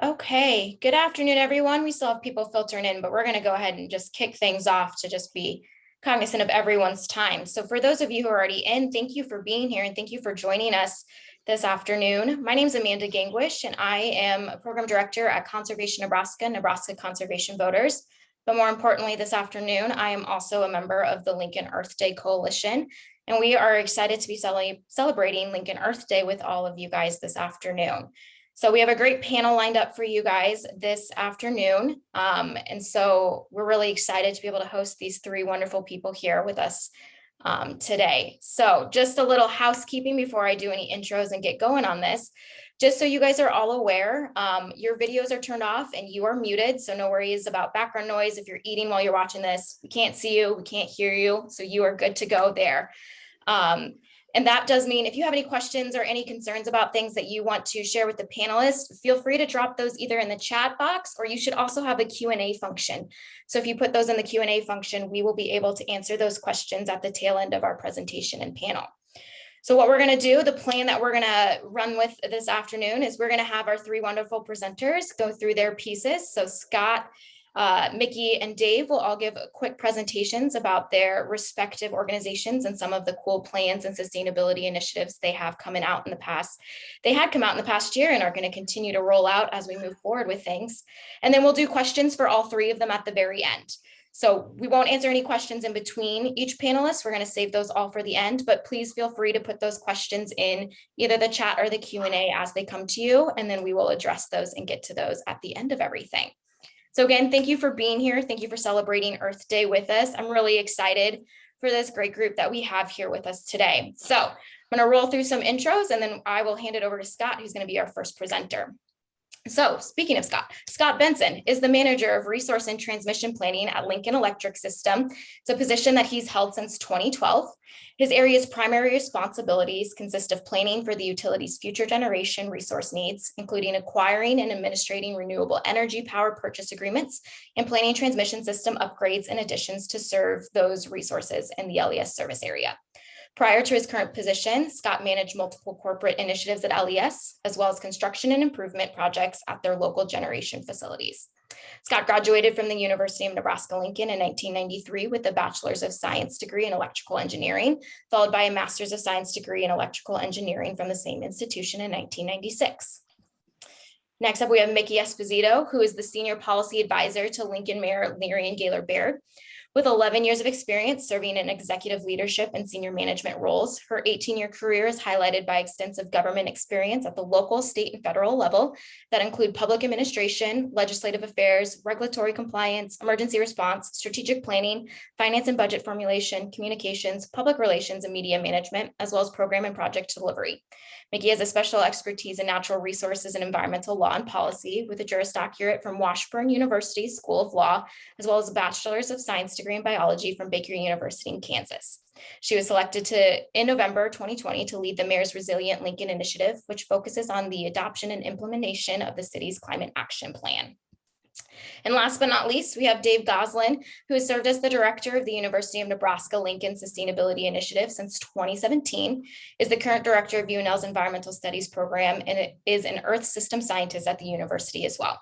Okay, good afternoon, everyone. We still have people filtering in, but we're going to go ahead and just kick things off to just be cognizant of everyone's time. So for those of you who are already in, thank you for being here and thank you for joining us this afternoon. My name is Amanda Gangwish, and I am a program director at Conservation Nebraska, Nebraska Conservation Voters. But more importantly, this afternoon, I am also a member of the Lincoln Earth Day Coalition, and we are excited to be celebrating Lincoln Earth Day with all of you guys this afternoon. So we have a great panel lined up for you guys this afternoon. And so we're really excited to be able to host these three wonderful people here with us today. So just a little housekeeping before I do any intros and get going on this. Just so you guys are all aware, your videos are turned off and you are muted. So no worries about background noise. If you're eating while you're watching this, we can't see you, we can't hear you. So you are good to go there. And that does mean if you have any questions or any concerns about things that you want to share with the panelists, feel free to drop those either in the chat box, or you should also have a Q&A function. So if you put those in the Q&A function, we will be able to answer those questions at the tail end of our presentation and panel. So what we're going to do, the plan that we're going to run with this afternoon is we're going to have our three wonderful presenters go through their pieces. So Scott, Miki, and Dave will all give quick presentations about their respective organizations and some of the cool plans and sustainability initiatives they have coming out in the past. They had come out in the past year and are going to continue to roll out as we move forward with things. And then we'll do questions for all three of them at the very end. So we won't answer any questions in between each panelist. We're going to save those all for the end, but please feel free to put those questions in either the chat or the Q&A as they come to you, and then we will address those and get to those at the end of everything. So again, thank you for being here. Thank you for celebrating Earth Day with us. I'm really excited for this great group that we have here with us today. So I'm going to roll through some intros and then I will hand it over to Scott, who's going to be our first presenter. So speaking of Scott Benson is the manager of resource and transmission planning at Lincoln Electric System. It's a position that he's held since 2012. His area's primary responsibilities consist of planning for the utility's future generation resource needs, including acquiring and administrating renewable energy power purchase agreements and planning transmission system upgrades and additions to serve those resources in the LES service area. Prior to his current position, Scott managed multiple corporate initiatives at LES, as well as construction and improvement projects at their local generation facilities. Scott graduated from the University of Nebraska-Lincoln in 1993 with a Bachelor's of Science degree in Electrical Engineering, followed by a Master's of Science degree in Electrical Engineering from the same institution in 1996. Next up, we have Miki Esposito, who is the Senior Policy Advisor to Lincoln Mayor Lyrian Gaylor Baird. With 11 years of experience serving in executive leadership and senior management roles, her 18-year career is highlighted by extensive government experience at the local, state, and federal level that include public administration, legislative affairs, regulatory compliance, emergency response, strategic planning, finance and budget formulation, communications, public relations, and media management, as well as program and project delivery. Miki has a special expertise in natural resources and environmental law and policy with a Juris Doctorate from Washburn University School of Law, as well as a Bachelor's of Science degree in biology from Baker University in Kansas. She was selected in November 2020 to lead the Mayor's Resilient Lincoln Initiative, which focuses on the adoption and implementation of the city's climate action plan. And last but not least, we have Dave Gosselin, who has served as the director of the University of Nebraska-Lincoln Sustainability Initiative since 2017, is the current director of UNL's Environmental Studies program, and is an Earth system scientist at the university as well.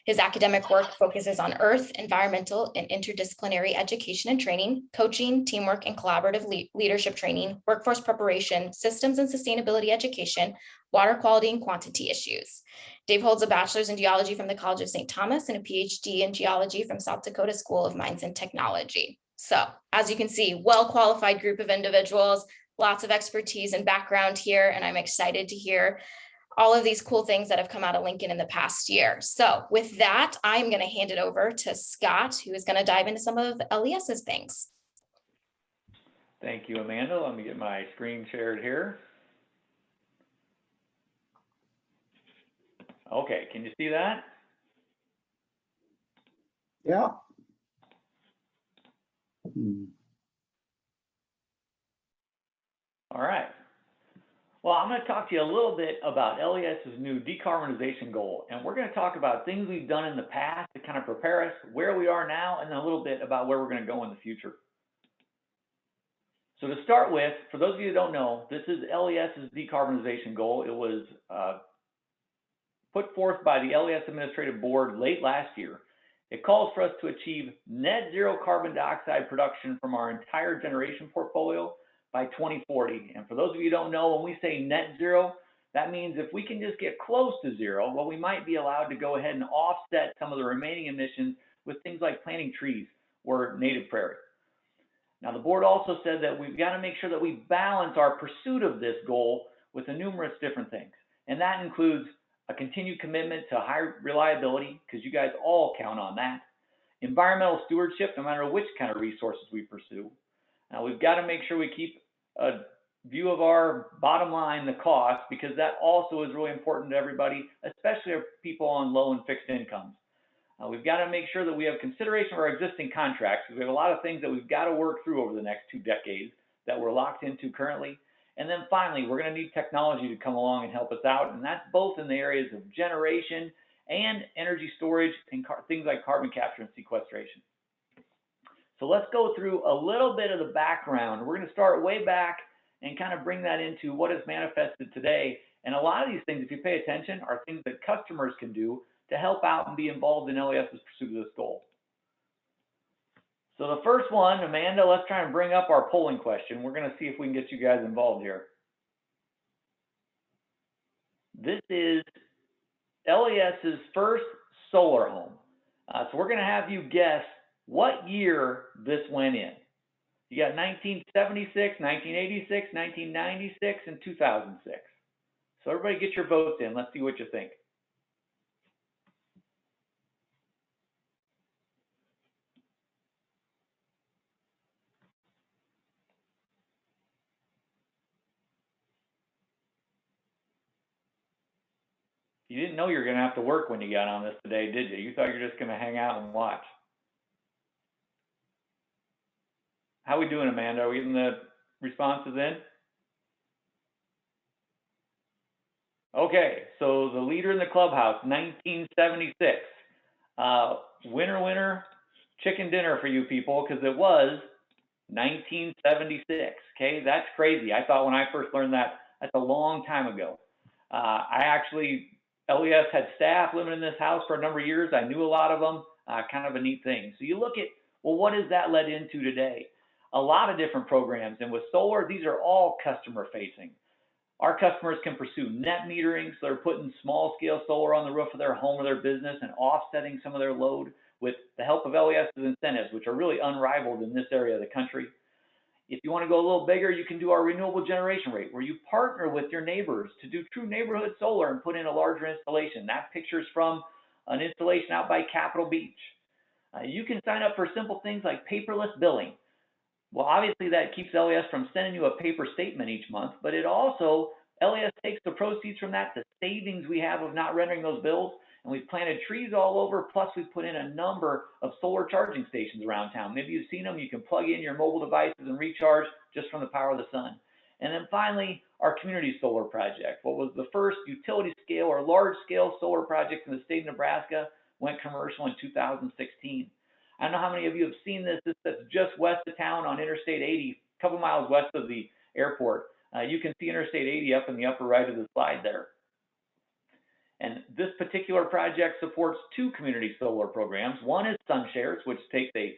His academic work focuses on earth, environmental, and interdisciplinary education and training, coaching, teamwork, and collaborative leadership training, workforce preparation, systems and sustainability education, water quality, and quantity issues. Dave holds a bachelor's in geology from the College of St. Thomas and a PhD in geology from South Dakota School of Mines and Technology. So, as you can see, well-qualified group of individuals, lots of expertise and background here, and I'm excited to hear all of these cool things that have come out of Lincoln in the past year. So with that, I'm going to hand it over to Scott, who is going to dive into some of LES's things. Thank you, Amanda. Let me get my screen shared here. Okay, can you see that? Yeah. All right. Well, I'm going to talk to you a little bit about LES's new decarbonization goal, and we're going to talk about things we've done in the past to kind of prepare us where we are now, and then a little bit about where we're going to go in the future. So to start with, for those of you who don't know, this is LES's decarbonization goal. It was put forth by the LES Administrative Board late last year. It calls for us to achieve net zero carbon dioxide production from our entire generation portfolio by 2040. And for those of you who don't know, when we say net zero, that means if we can just get close to zero, well, we might be allowed to go ahead and offset some of the remaining emissions with things like planting trees or native prairie. Now, the board also said that we've got to make sure that we balance our pursuit of this goal with the numerous different things. And that includes a continued commitment to high reliability, because you guys all count on that. Environmental stewardship, no matter which kind of resources we pursue. Now, we've got to make sure we keep a view of our bottom line, the cost, because that also is really important to everybody, especially our people on low and fixed incomes. We've got to make sure that we have consideration of our existing contracts, because we have a lot of things that we've got to work through over the next 2 decades that we're locked into currently. And then finally, we're going to need technology to come along and help us out, and that's both in the areas of generation and energy storage and things like carbon capture and sequestration. So let's go through a little bit of the background. We're going to start way back and kind of bring that into what is manifested today. And a lot of these things, if you pay attention, are things that customers can do to help out and be involved in LES's pursuit of this goal. So the first one, Amanda, let's try and bring up our polling question. We're going to see if we can get you guys involved here. This is LES's first solar home. So we're going to have you guess what year this went in. You got 1976, 1986, 1996, and 2006. So everybody get your votes in. Let's see what you think. You didn't know you were going to have to work when you got on this today, did you? You thought you were just going to hang out and watch. How are we doing, Amanda? Are we getting the responses in? Okay, so the leader in the clubhouse, 1976. Winner, winner, chicken dinner for you people, because it was 1976. Okay, that's crazy. I thought when I first learned that, that's a long time ago. LES had staff living in this house for a number of years. I knew a lot of them, kind of a neat thing. So you look at, well, what has that led into today? A lot of different programs. And with solar, these are all customer facing. Our customers can pursue net metering, so they're putting small scale solar on the roof of their home or their business and offsetting some of their load with the help of LES's incentives, which are really unrivaled in this area of the country. If you want to go a little bigger, you can do our renewable generation rate, where you partner with your neighbors to do true neighborhood solar and put in a larger installation. That picture's from an installation out by Capitol Beach. You can sign up for simple things like paperless billing. Well, obviously that keeps LES from sending you a paper statement each month, but it also, LES takes the proceeds from that, the savings we have of not rendering those bills, and we've planted trees all over, plus we've put in a number of solar charging stations around town. Maybe you've seen them. You can plug in your mobile devices and recharge just from the power of the sun. And then finally, our community solar project. What was the first utility scale or large scale solar project in the state of Nebraska went commercial in 2016. I don't know how many of you have seen this. This is just west of town on Interstate 80, a couple miles west of the airport. You can see Interstate 80 up in the upper right of the slide there. And this particular project supports 2 community solar programs. One is SunShares, which takes a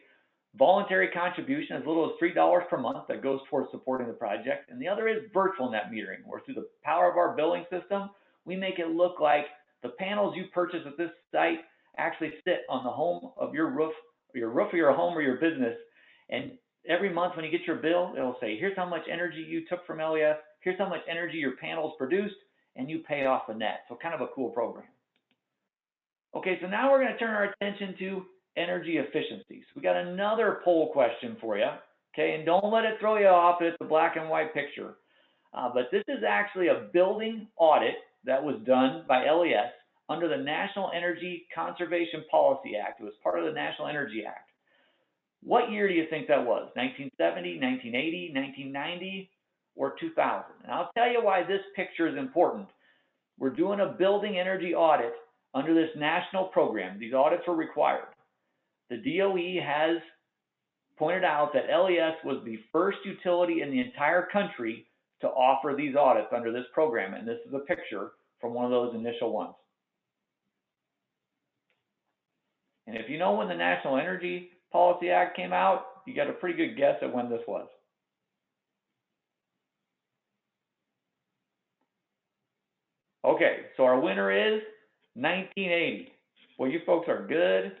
voluntary contribution as little as $3 per month that goes towards supporting the project. And the other is virtual net metering, where through the power of our billing system, we make it look like the panels you purchase at this site actually sit on the home of your roof of your home or your business. And every month when you get your bill, it'll say, here's how much energy you took from LES, here's how much energy your panels produced, and you pay off the net. So kind of a cool program. Okay, so now we're going to turn our attention to energy efficiency. So we got another poll question for you. Okay, and don't let it throw you off. It's a black and white picture. But this is actually a building audit that was done by LES under the National Energy Conservation Policy Act. It was part of the National Energy Act. What year do you think that was? 1970, 1980, 1990, or 2000? And I'll tell you why this picture is important. We're doing a building energy audit under this national program. These audits are required. The DOE has pointed out that LES was the first utility in the entire country to offer these audits under this program. And this is a picture from one of those initial ones. And if you know when the National Energy Policy Act came out, you got a pretty good guess at when this was. Okay, so our winner is 1980. Well, you folks are good.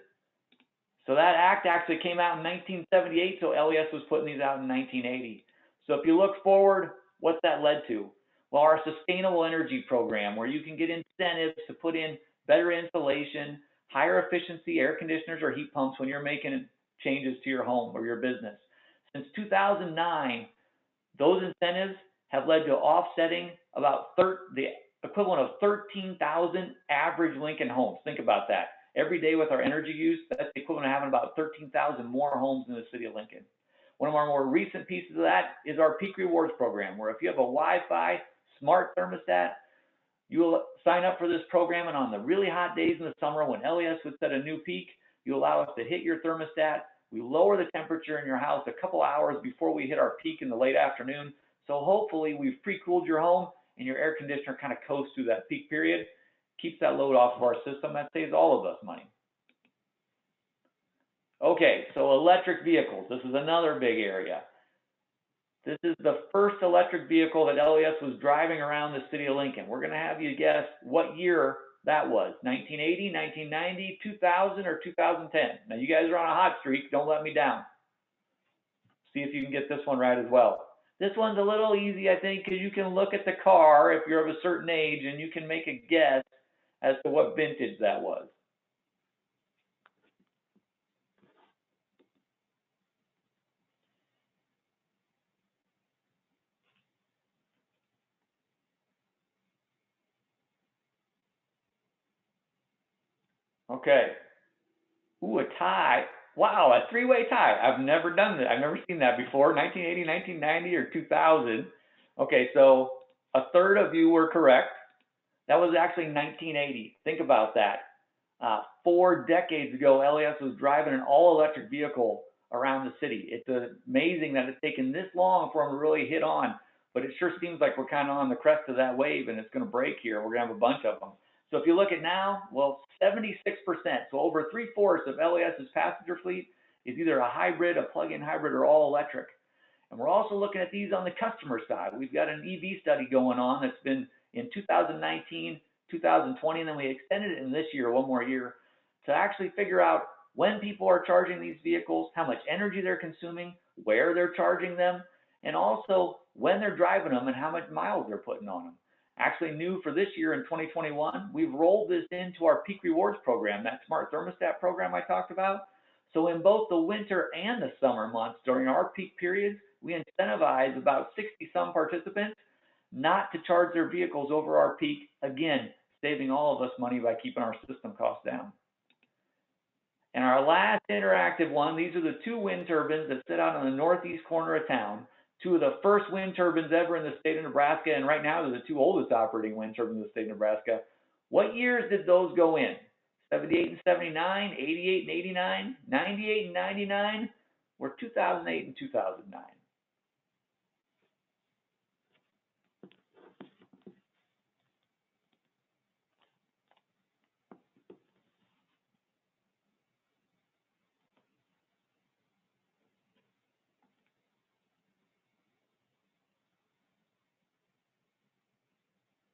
So that act actually came out in 1978, so LES was putting these out in 1980. So if you look forward, what's that led to? Well, our sustainable energy program, where you can get incentives to put in better insulation, higher efficiency air conditioners or heat pumps when you're making changes to your home or your business. Since 2009, those incentives have led to offsetting about the equivalent of 13,000 average Lincoln homes. Think about that. Every day with our energy use, that's the equivalent of having about 13,000 more homes in the city of Lincoln. One of our more recent pieces of that is our Peak Rewards program, where if you have a Wi-Fi smart thermostat, you will sign up for this program, and on the really hot days in the summer when LES would set a new peak, you allow us to hit your thermostat. We lower the temperature in your house a couple hours before we hit our peak in the late afternoon. So hopefully we've pre-cooled your home and your air conditioner kind of coasts through that peak period, keeps that load off of our system. That saves all of us money. Okay, so electric vehicles. This is another big area. This is the first electric vehicle that LES was driving around the city of Lincoln. We're going to have you guess what year that was. 1980, 1990, 2000, or 2010. Now, you guys are on a hot streak. Don't let me down. See if you can get this one right as well. This one's a little easy, I think, because you can look at the car if you're of a certain age, and you can make a guess as to what vintage that was. Okay. Ooh, a tie. Wow, a three-way tie. I've never done that. I've never seen that before. 1980, 1990, or 2000. Okay, so a third of you were correct. That was actually 1980. Think about that. 4 decades ago, LES was driving an all-electric vehicle around the city. It's amazing that it's taken this long for them to really hit on, but it sure seems like we're kind of on the crest of that wave, and it's going to break here. We're going to have a bunch of them. So if you look at now, well, 76%, so over 3/4 of LES's passenger fleet is either a hybrid, a plug-in hybrid, or all electric. And we're also looking at these on the customer side. We've got an EV study going on that's been in 2019, 2020, and then we extended it in this year, one more year, to actually figure out when people are charging these vehicles, how much energy they're consuming, where they're charging them, and also when they're driving them and how much miles they're putting on them. Actually new for this year in 2021, we've rolled this into our Peak Rewards program, that smart thermostat program I talked about. So in both the winter and the summer months during our peak periods, we incentivize about 60-some participants not to charge their vehicles over our peak, again, saving all of us money by keeping our system costs down. And our last interactive one, these are the 2 wind turbines that sit out on the northeast corner of town. 2 of the first wind turbines ever in the state of Nebraska, and right now they're the 2 oldest operating wind turbines in the state of Nebraska. What years did those go in? 78 and 79, 88 and 89, 98 and 99, or 2008 and 2009?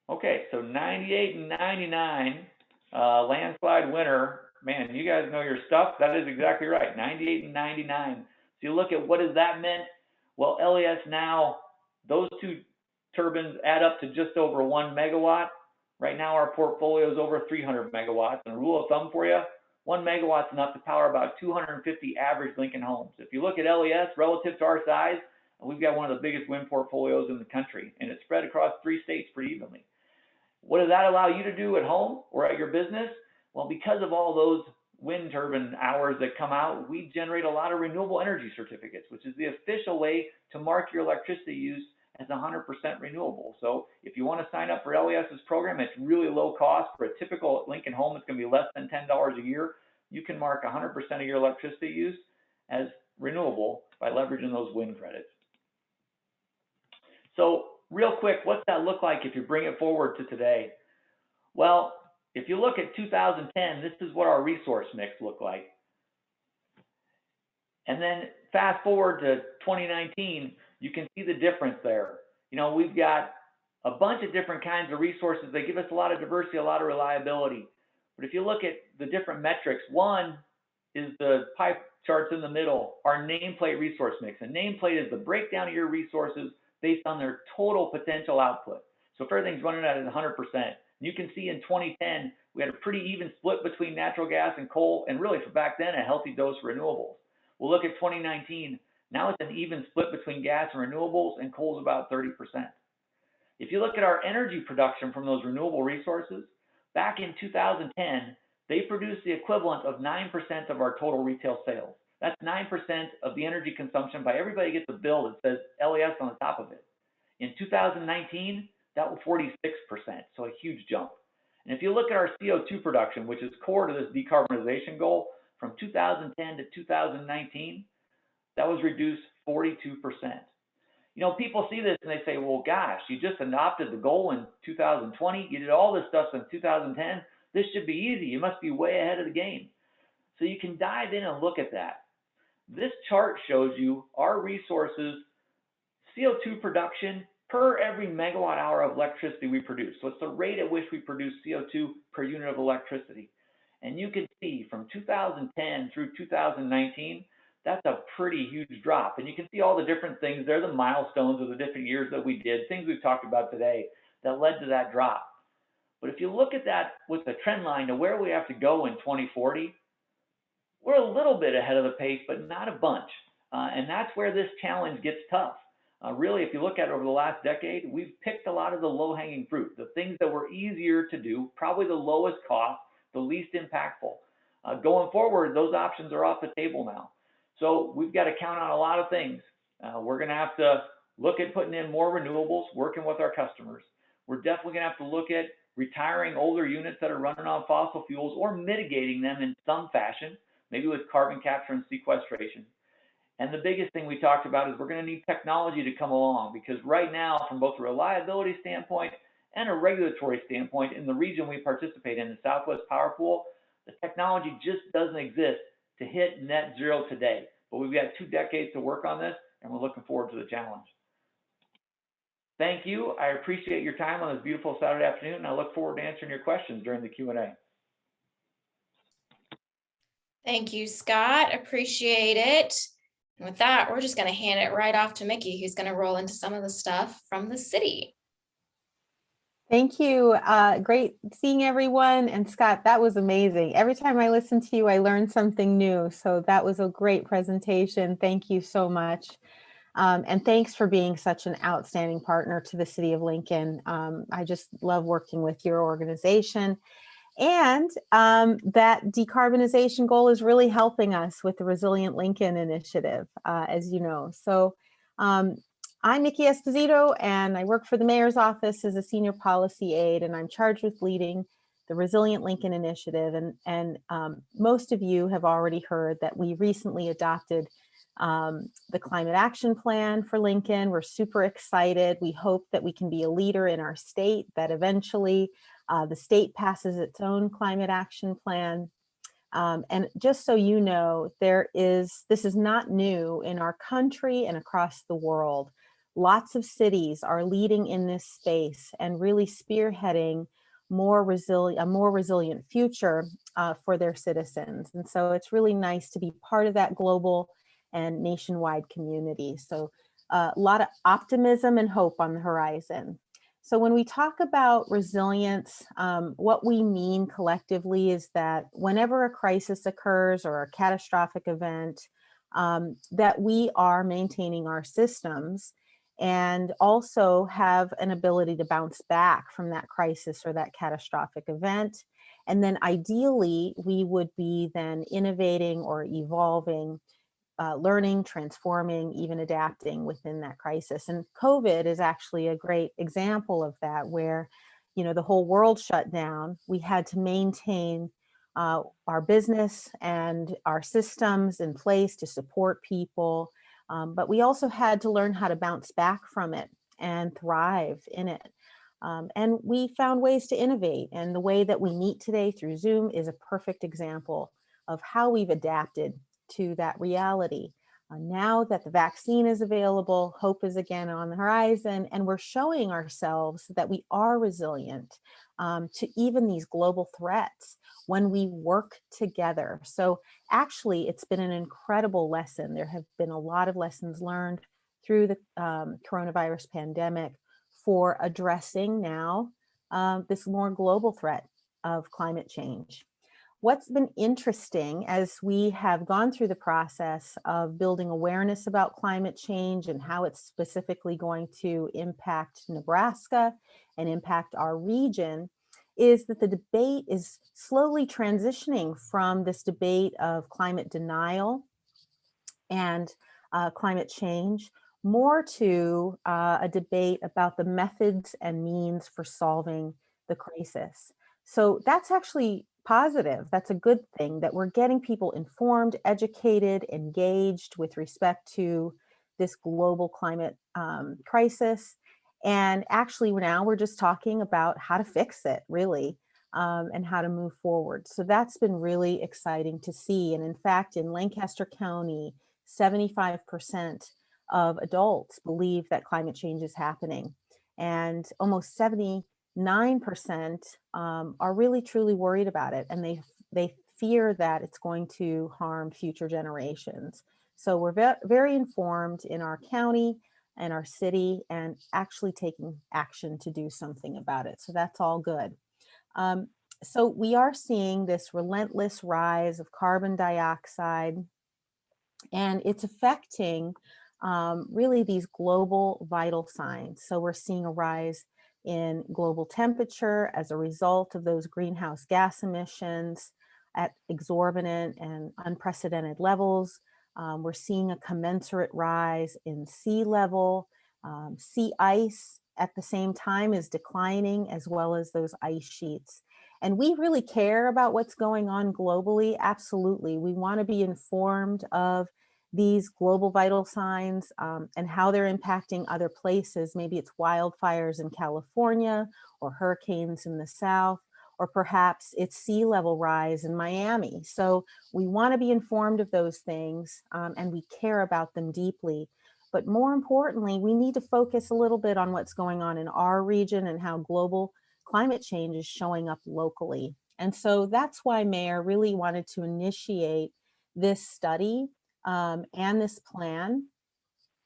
Okay, so 98 and 99, landslide winner. Man, you guys know your stuff. That is exactly right, 98 and 99. So you look at what does that meant? Well, LES now, those 2 turbines add up to just over 1 megawatt. Right now, our portfolio is over 300 megawatts. And a rule of thumb for you, 1 megawatt's enough to power about 250 average Lincoln homes. If you look at LES relative to our size, we've got one of the biggest wind portfolios in the country, and it's spread across 3 states pretty evenly. What does that allow you to do at home or at your business? Well, because of all those wind turbine hours that come out, we generate a lot of renewable energy certificates, which is the official way to mark your electricity use as 100% renewable. So if you want to sign up for LES's program, it's really low cost. For a typical Lincoln home, it's going to be less than $10 a year. You can mark 100% of your electricity use as renewable by leveraging those wind credits. So real quick, what's that look like if you bring it forward to today? Well, if you look at 2010, this is what our resource mix looked like. And then fast forward to 2019, you can see the difference there. You know, we've got a bunch of different kinds of resources. They give us a lot of diversity, a lot of reliability. But if you look at the different metrics, one is the pie charts in the middle, our nameplate resource mix. And nameplate is the breakdown of your resources based on their total potential output. So if everything's running at 100%, you can see in 2010, we had a pretty even split between natural gas and coal, and really for back then, a healthy dose of renewables. We'll look at 2019, now it's an even split between gas and renewables, and coal's about 30%. If you look at our energy production from those renewable resources, back in 2010, they produced the equivalent of 9% of our total retail sales. That's 9% of the energy consumption by everybody gets a bill that says LES on the top of it. In 2019, that was 46%, so a huge jump. And if you look at our CO2 production, which is core to this decarbonization goal, from 2010 to 2019, that was reduced 42%. You know, people see this and they say, well, gosh, you just adopted the goal in 2020. You did all this stuff in 2010. This should be easy. You must be way ahead of the game. So you can dive in and look at that. This chart shows you our resources, CO2 production per every megawatt hour of electricity we produce. So it's the rate at which we produce CO2 per unit of electricity. And you can see from 2010 through 2019, that's a pretty huge drop. And you can see all the different things. They're the milestones of the different years that we did, things we've talked about today that led to that drop. But if you look at that with the trend line to where we have to go in 2040, we're a little bit ahead of the pace, but not a bunch. And that's where this challenge gets tough. Really, if you look at it over the last decade, we've picked a lot of the low-hanging fruit, the things that were easier to do, probably the lowest cost, the least impactful. Going forward, those options are off the table now. So we've got to count on a lot of things. We're going to have to look at putting in more renewables, working with our customers. We're definitely going to have to look at retiring older units that are running on fossil fuels or mitigating them in some fashion, maybe with carbon capture and sequestration. And the biggest thing we talked about is we're going to need technology to come along, because right now, from both a reliability standpoint and a regulatory standpoint, in the region we participate in, the Southwest Power Pool, the technology just doesn't exist to hit net zero today. But we've got 2 decades to work on this, and we're looking forward to the challenge. Thank you. I appreciate your time on this beautiful Saturday afternoon, and I look forward to answering your questions during the Q&A. Thank you, Scott. Appreciate it. And with that, we're just going to hand it right off to Miki, who's going to roll into some of the stuff from the city. Thank you. Great seeing everyone. And Scott, that was amazing. Every time I listen to you, I learn something new. So that was a great presentation. Thank you so much. And thanks for being such an outstanding partner to the City of Lincoln. I just love working with your organization. And that decarbonization goal is really helping us with the Resilient Lincoln initiative, as you know. So I'm Miki Esposito, and I work for the mayor's office as a senior policy aide, and I'm charged with leading the Resilient Lincoln initiative. And most of you have already heard that we recently adopted the climate action plan for Lincoln. We're super excited. We hope that we can be a leader in our state, that eventually the state passes its own climate action plan. And just so you know, this is not new in our country and across the world. Lots of cities are leading in this space and really spearheading a more resilient future for their citizens. And so it's really nice to be part of that global and nationwide community. So a lot of optimism and hope on the horizon. So when we talk about resilience, what we mean collectively is that whenever a crisis occurs or a catastrophic event, that we are maintaining our systems and also have an ability to bounce back from that crisis or that catastrophic event. And then ideally, we would be then innovating or evolving, learning, transforming, even adapting within that crisis. And COVID is actually a great example of that, where, you know, the whole world shut down. We had to maintain our business and our systems in place to support people. But we also had to learn how to bounce back from it and thrive in it. And we found ways to innovate. And the way that we meet today through Zoom is a perfect example of how we've adapted to that reality. Now that the vaccine is available, hope is again on the horizon, and we're showing ourselves that we are resilient to even these global threats when we work together. So actually, it's been an incredible lesson. There have been a lot of lessons learned through the coronavirus pandemic for addressing now this more global threat of climate change. What's been interesting as we have gone through the process of building awareness about climate change and how it's specifically going to impact Nebraska and impact our region is that the debate is slowly transitioning from this debate of climate denial and climate change more to a debate about the methods and means for solving the crisis. So that's actually positive. That's a good thing that we're getting people informed, educated, engaged with respect to this global climate crisis. And actually, now we're just talking about how to fix it, really, and how to move forward. So that's been really exciting to see. And in fact, in Lancaster County, 75% of adults believe that climate change is happening. And almost 79% are really truly worried about it. And they fear that it's going to harm future generations. So we're very informed in our county and our city and actually taking action to do something about it. So that's all good. So we are seeing this relentless rise of carbon dioxide, and it's affecting really these global vital signs. So we're seeing a rise in global temperature as a result of those greenhouse gas emissions at exorbitant and unprecedented levels. We're seeing a commensurate rise in sea level. Sea ice at the same time is declining, as well as those ice sheets. And we really care about what's going on globally. Absolutely. We want to be informed of these global vital signs and how they're impacting other places. Maybe it's wildfires in California or hurricanes in the South, or perhaps it's sea level rise in Miami. So we want to be informed of those things and we care about them deeply. But more importantly, we need to focus a little bit on what's going on in our region and how global climate change is showing up locally. And so that's why Mayor really wanted to initiate this study and this plan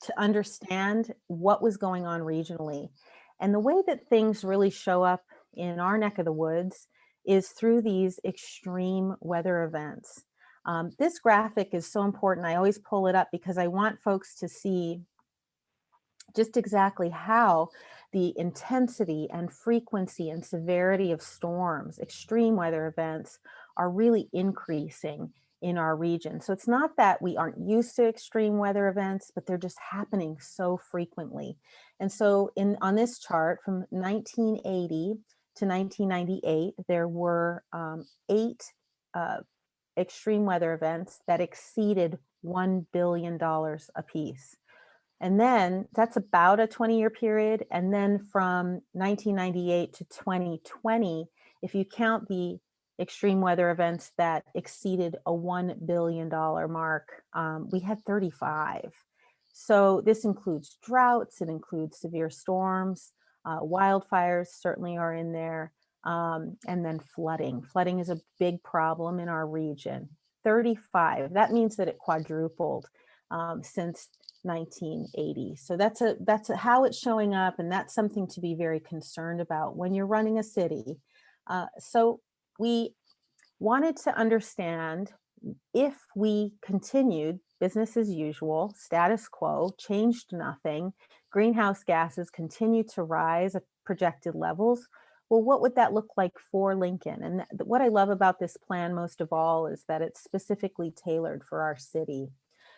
to understand what was going on regionally. And the way that things really show up in our neck of the woods is through these extreme weather events. This graphic is so important. I always pull it up because I want folks to see just exactly how the intensity and frequency and severity of storms, extreme weather events, are really increasing in our region. So it's not that we aren't used to extreme weather events, but they're just happening so frequently. And so on this chart from 1980 to 1998, there were 8 extreme weather events that exceeded $1 billion apiece. And then that's about a 20-year period. And then from 1998 to 2020, if you count the extreme weather events that exceeded a $1 billion mark, we had 35. So this includes droughts, it includes severe storms, wildfires certainly are in there, and then flooding. Flooding is a big problem in our region. 35, that means that it quadrupled since 1980. So that's how it's showing up, and that's something to be very concerned about when you're running a city. So we wanted to understand if we continued business as usual, status quo, changed nothing, greenhouse gases continue to rise at projected levels. Well, what would that look like for Lincoln? And what I love about this plan most of all is that it's specifically tailored for our city.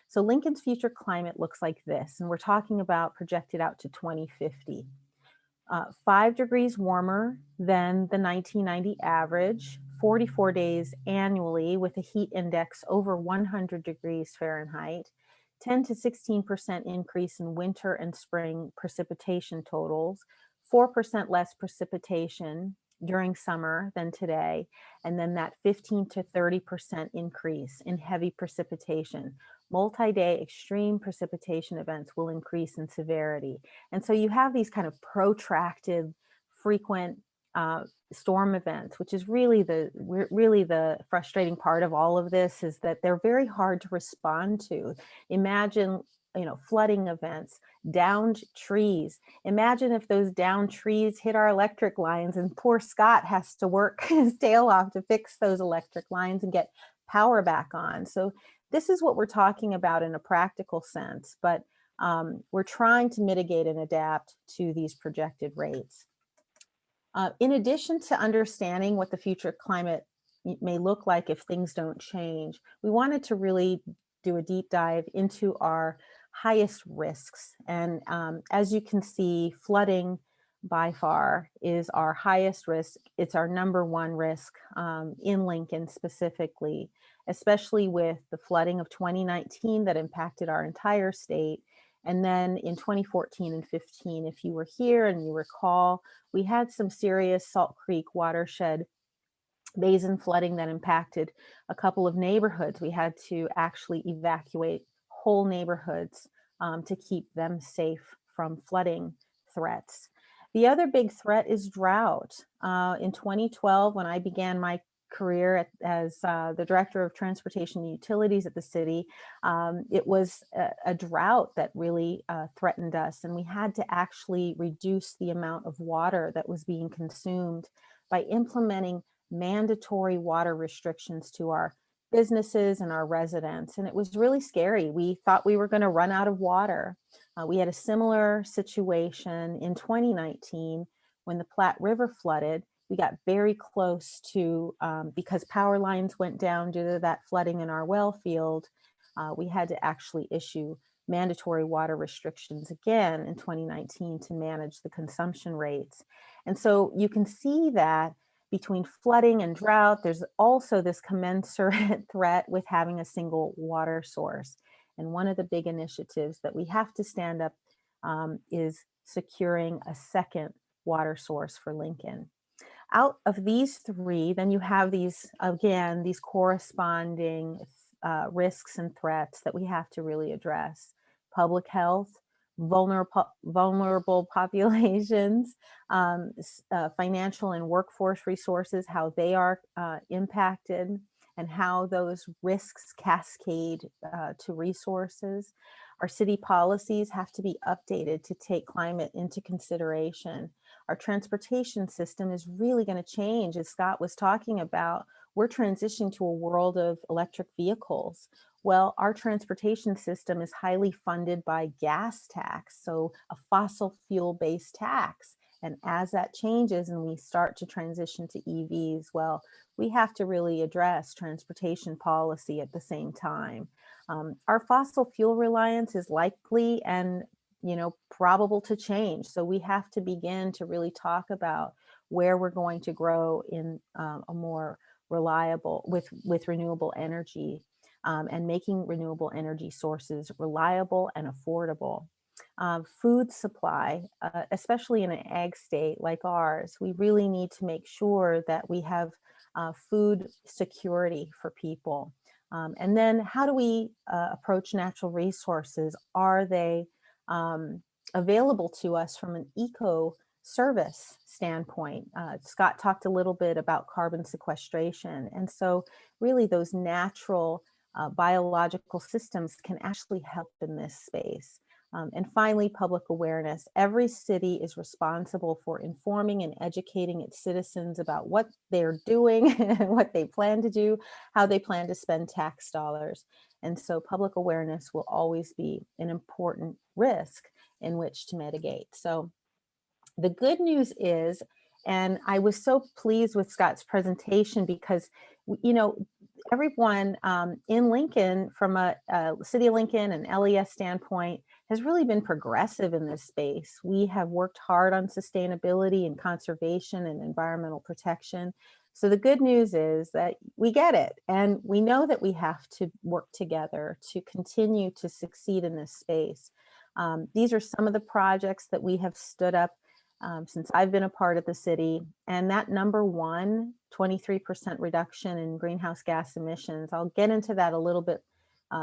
So Lincoln's future climate looks like this, and we're talking about projected out to 2050. 5 degrees warmer than the 1990 average, 44 days annually with a heat index over 100 degrees Fahrenheit, 10 to 16% increase in winter and spring precipitation totals, 4% less precipitation during summer than today, and then that 15 to 30% increase in heavy precipitation. Multi-day extreme precipitation events will increase in severity. And so you have these kind of protracted, frequent storm events, which is really the frustrating part of all of this, is that they're very hard to respond to. Imagine, flooding events, downed trees. Imagine if those downed trees hit our electric lines and poor Scott has to work his tail off to fix those electric lines and get power back on. So this is what we're talking about in a practical sense, but we're trying to mitigate and adapt to these projected rates. In addition to understanding what the future climate may look like if things don't change, we wanted to really do a deep dive into our highest risks. And as you can see, flooding by far is our highest risk. It's our number one risk in Lincoln specifically, especially with the flooding of 2019 that impacted our entire state. And then in 2014 and 15, if you were here and you recall, we had some serious Salt Creek watershed basin flooding that impacted a couple of neighborhoods. We had to actually evacuate whole neighborhoods to keep them safe from flooding threats. The other big threat is drought. In 2012, when I began my career as the director of transportation and utilities at the city, it was a drought that really threatened us, and we had to actually reduce the amount of water that was being consumed by implementing mandatory water restrictions to our businesses and our residents. And it was really scary. We thought we were going to run out of water. We had a similar situation in 2019 when the Platte River flooded. We got very close to, because power lines went down due to that flooding in our well field, we had to actually issue mandatory water restrictions again in 2019 to manage the consumption rates. And so you can see that between flooding and drought, there's also this commensurate threat with having a single water source. And one of the big initiatives that we have to stand up is securing a second water source for Lincoln. Out of these three, then you have these, again, these corresponding risks and threats that we have to really address. Public health, vulnerable populations, financial and workforce resources, how they are impacted, and how those risks cascade to resources. Our city policies have to be updated to take climate into consideration. Our transportation system is really going to change. As Scott was talking about, we're transitioning to a world of electric vehicles. Well, our transportation system is highly funded by gas tax, so a fossil fuel-based tax. And as that changes and we start to transition to EVs, well, we have to really address transportation policy at the same time. Our fossil fuel reliance is likely and probable to change. So we have to begin to really talk about where we're going to grow in a more reliable, with renewable energy, and making renewable energy sources reliable and affordable. Food supply, especially in an ag state like ours, we really need to make sure that we have food security for people. And then how do we approach natural resources? Are they available to us from an eco service standpoint? Scott talked a little bit about carbon sequestration. And so really those natural biological systems can actually help in this space. And finally, public awareness. Every city is responsible for informing and educating its citizens about what they're doing, what they plan to do, how they plan to spend tax dollars. And so public awareness will always be an important risk in which to mitigate. So the good news is, and I was so pleased with Scott's presentation because, everyone in Lincoln, from a City of Lincoln and LES standpoint, has really been progressive in this space. We have worked hard on sustainability and conservation and environmental protection. So the good news is that we get it, and we know that we have to work together to continue to succeed in this space. These are some of the projects that we have stood up since I've been a part of the city. And that number one, 23% reduction in greenhouse gas emissions, I'll get into that a little bit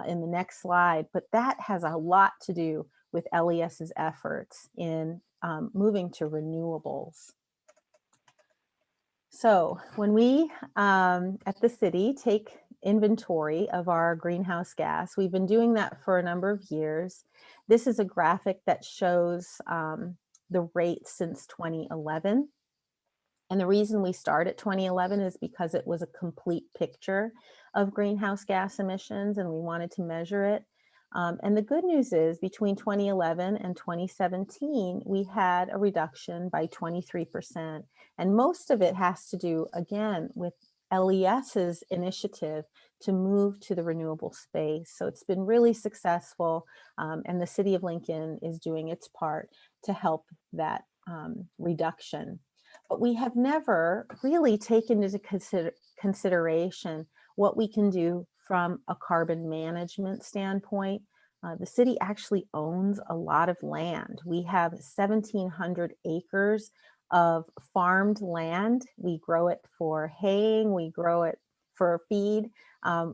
in the next slide, but that has a lot to do with LES's efforts in moving to renewables. So when we at the city take inventory of our greenhouse gas, we've been doing that for a number of years. This is a graphic that shows the rate since 2011. And the reason we start at 2011 is because it was a complete picture of greenhouse gas emissions and we wanted to measure it. And the good news is between 2011 and 2017, we had a reduction by 23%. And most of it has to do, again, with LES's initiative to move to the renewable space. So it's been really successful. And the city of Lincoln is doing its part to help that reduction. But we have never really taken into consideration what we can do from a carbon management standpoint. The city actually owns a lot of land. We have 1,700 acres of farmed land. We grow it for haying, we grow it for feed.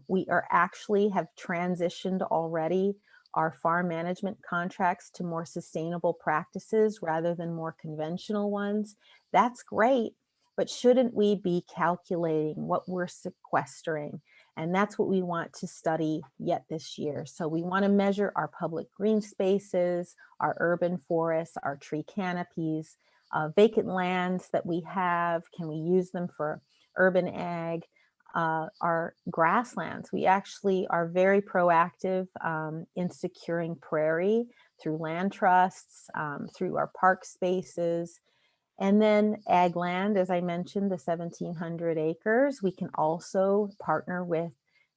We are actually have transitioned already our farm management contracts to more sustainable practices rather than more conventional ones. That's great, but shouldn't we be calculating what we're sequestering? And that's what we want to study yet this year. So we want to measure our public green spaces, our urban forests, our tree canopies, vacant lands that we have. Can we use them for urban ag? Our grasslands. We actually are very proactive in securing prairie through land trusts, through our park spaces. And then ag land, as I mentioned, the 1,700 acres. We can also partner with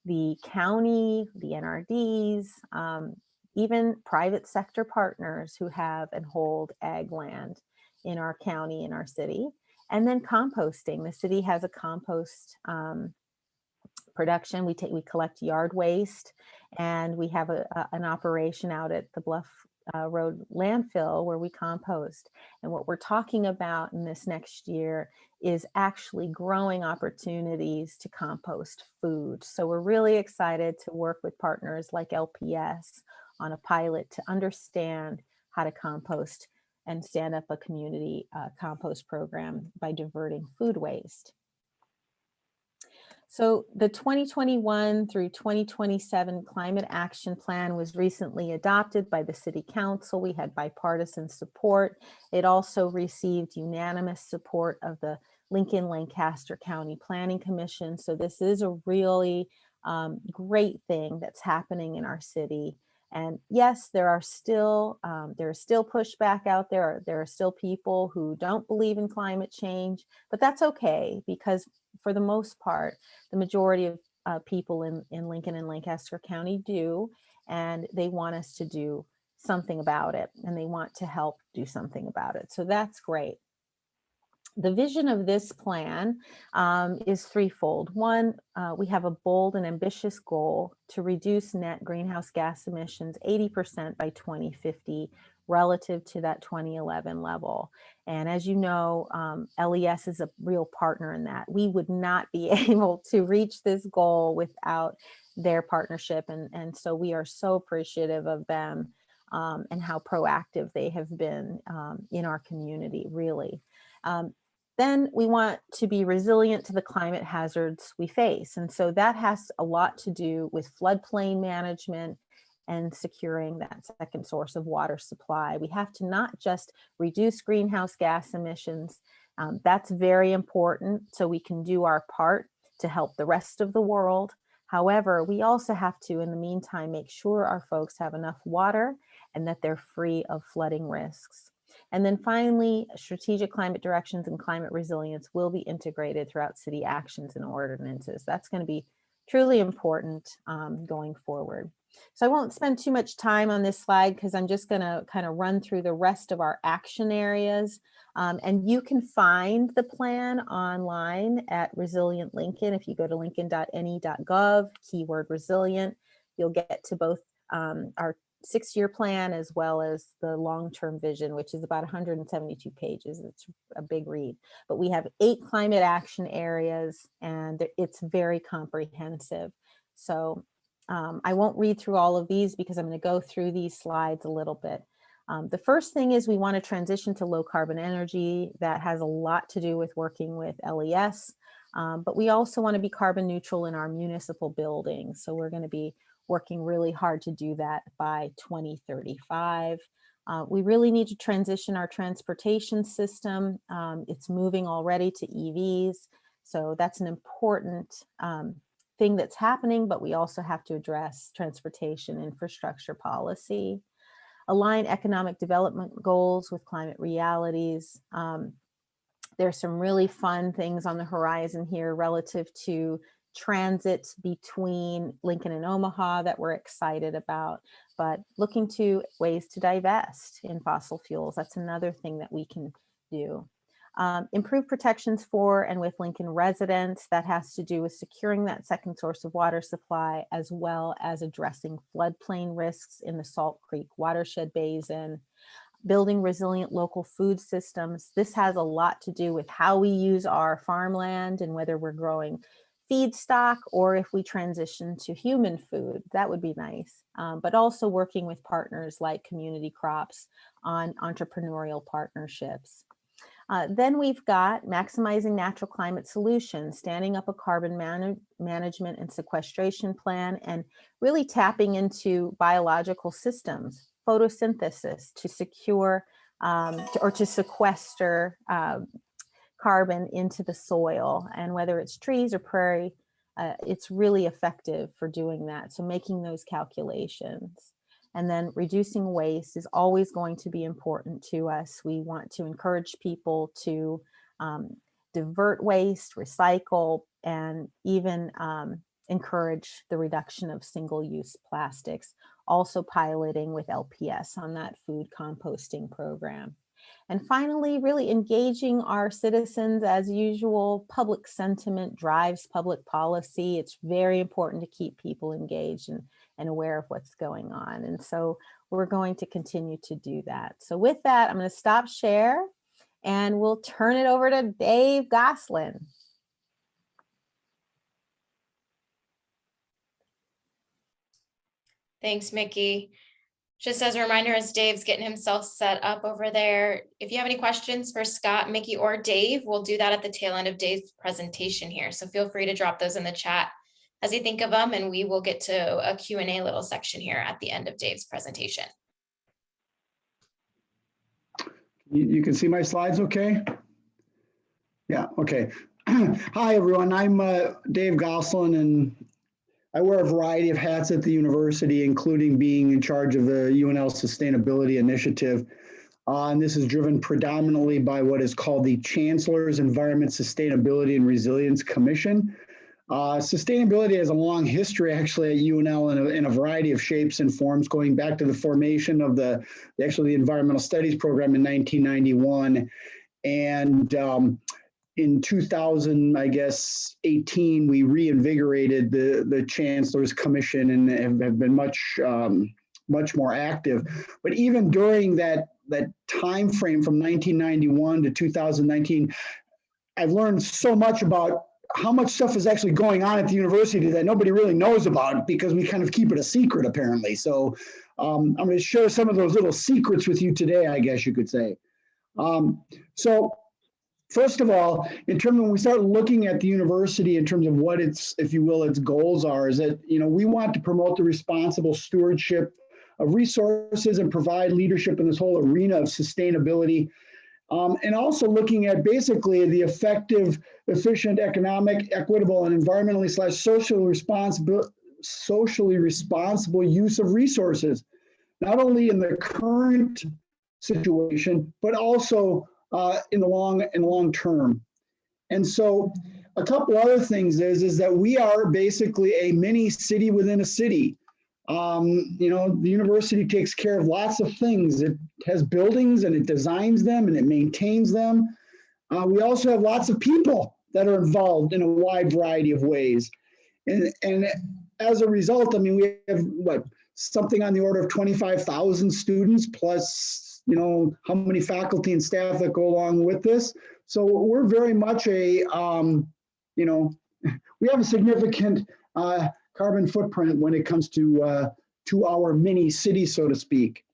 the county, the NRDs, even private sector partners who have and hold ag land in our county, in our city. And then composting. The city has a compost production. We collect yard waste, and we have an operation out at the Bluff Road landfill where we compost. And what we're talking about in this next year is actually growing opportunities to compost food. So we're really excited to work with partners like LPS on a pilot to understand how to compost and stand up a community compost program by diverting food waste. So the 2021 through 2027 Climate Action Plan was recently adopted by the City Council. We had bipartisan support. It also received unanimous support of the Lincoln-Lancaster County Planning Commission. So this is a really great thing that's happening in our city. And yes, there is still pushback out there. There are still people who don't believe in climate change, but that's okay, because for the most part, the majority of people in Lincoln and Lancaster County do, and they want us to do something about it, and they want to help do something about it. So that's great. The vision of this plan is threefold. One, we have a bold and ambitious goal to reduce net greenhouse gas emissions 80% by 2050 relative to that 2011 level. And as you know, LES is a real partner in that. We would not be able to reach this goal without their partnership. And so we are so appreciative of them and how proactive they have been in our community, really. Then we want to be resilient to the climate hazards we face. And so that has a lot to do with floodplain management and securing that second source of water supply. We have to not just reduce greenhouse gas emissions. That's very important, so we can do our part to help the rest of the world. However, we also have to, in the meantime, make sure our folks have enough water and that they're free of flooding risks. And then finally, strategic climate directions and climate resilience will be integrated throughout city actions and ordinances. That's going to be truly important going forward. So I won't spend too much time on this slide because I'm just going to kind of run through the rest of our action areas. And you can find the plan online at Resilient Lincoln. If you go to lincoln.ne.gov, keyword resilient, you'll get to both our 6-year plan as well as the long-term vision, which is about 172 pages. It's a big read, but we have 8 climate action areas, and it's very comprehensive. So I won't read through all of these because I'm going to go through these slides a little bit. The first thing is we want to transition to low carbon energy. That has a lot to do with working with LES, but we also want to be carbon neutral in our municipal buildings. So we're going to be working really hard to do that by 2035. We really need to transition our transportation system. It's moving already to EVs. So that's an important thing that's happening, but we also have to address transportation infrastructure policy. Align economic development goals with climate realities. There's some really fun things on the horizon here relative to transit between Lincoln and Omaha that we're excited about, but looking to ways to divest in fossil fuels. That's another thing that we can do. Improve protections for and with Lincoln residents. That has to do with securing that second source of water supply, as well as addressing floodplain risks in the Salt Creek watershed basin. Building resilient local food systems. This has a lot to do with how we use our farmland and whether we're growing feedstock or if we transition to human food. That would be nice. But also working with partners like Community Crops on entrepreneurial partnerships. Then we've got maximizing natural climate solutions, standing up a carbon management and sequestration plan, and really tapping into biological systems, photosynthesis to secure or to sequester carbon into the soil. And whether it's trees or prairie, it's really effective for doing that. So making those calculations. And then reducing waste is always going to be important to us. We want to encourage people to divert waste, recycle, and even encourage the reduction of single-use plastics. Also piloting with LPS on that food composting program. And finally, really engaging our citizens as usual. Public sentiment drives public policy. It's very important to keep people engaged and aware of what's going on. And so we're going to continue to do that. So with that, I'm going to stop share and we'll turn it over to Dave Gosselin. Thanks, Miki. Just as a reminder, as Dave's getting himself set up over there, if you have any questions for Scott, Miki, or Dave, we'll do that at the tail end of Dave's presentation here. So feel free to drop those in the chat as you think of them, and we will get to a Q&A little section here at the end of Dave's presentation. You can see my slides okay? Yeah, okay. Hi, everyone. I'm Dave Gosselin, and I wear a variety of hats at the university, including being in charge of the UNL Sustainability Initiative. And this is driven predominantly by what is called the Chancellor's Environment, Sustainability, and Resilience Commission. Sustainability has a long history actually at UNL in a variety of shapes and forms, going back to the formation of the Environmental Studies program in 1991. And in 2018, we reinvigorated the Chancellor's Commission and have been much more active. But even during that time frame from 1991 to 2019, I've learned so much about how much stuff is actually going on at the university that nobody really knows about because we kind of keep it a secret, apparently. So I'm going to share some of those little secrets with you today, I guess you could say. So first of all, in terms of when we start looking at the university in terms of what its, if you will, its goals are, is that, you know, we want to promote the responsible stewardship of resources and provide leadership in this whole arena of sustainability. And also looking at basically the effective, efficient, economic, equitable, and environmentally / socially responsible use of resources, not only in the current situation, but also in the long term. And so a couple other things is that we are basically a mini city within a city. You know, the university takes care of lots of things. It has buildings and it designs them and it maintains them. We also have lots of people that are involved in a wide variety of ways. And as a result, I mean, we have something on the order of 25,000 students, plus, how many faculty and staff that go along with this. So we're very much we have a significant carbon footprint when it comes to our mini city, so to speak.